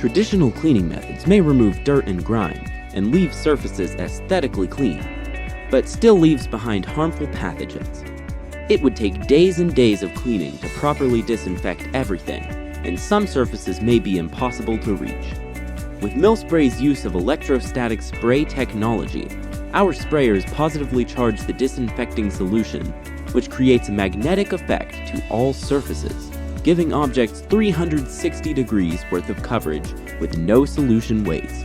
Traditional cleaning methods may remove dirt and grime and leave surfaces aesthetically clean, but still leaves behind harmful pathogens. It would take days and days of cleaning to properly disinfect everything, and some surfaces may be impossible to reach. With MILSPRAY's use of electrostatic spray technology, our sprayers positively charge the disinfecting solution, which creates a magnetic effect to all surfaces, giving objects 360 degrees worth of coverage with no solution waste.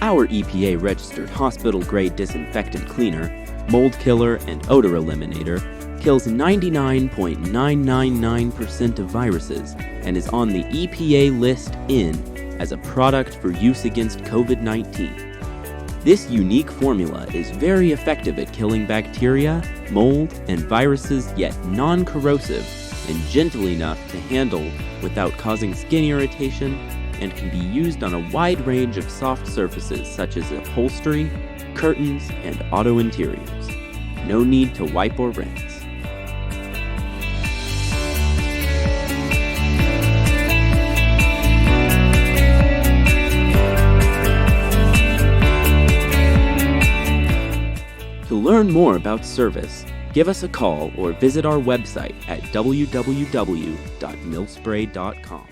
Our EPA-registered hospital-grade disinfectant cleaner, mold killer, and odor eliminator kills 99.999% of viruses and is on the EPA list in as a product for use against COVID-19. This unique formula is very effective at killing bacteria, mold, and viruses, yet non-corrosive and gentle enough to handle without causing skin irritation, and can be used on a wide range of soft surfaces such as upholstery, curtains, and auto interiors. No need to wipe or rinse. To learn more about service, give us a call or visit our website at www.milspray.com.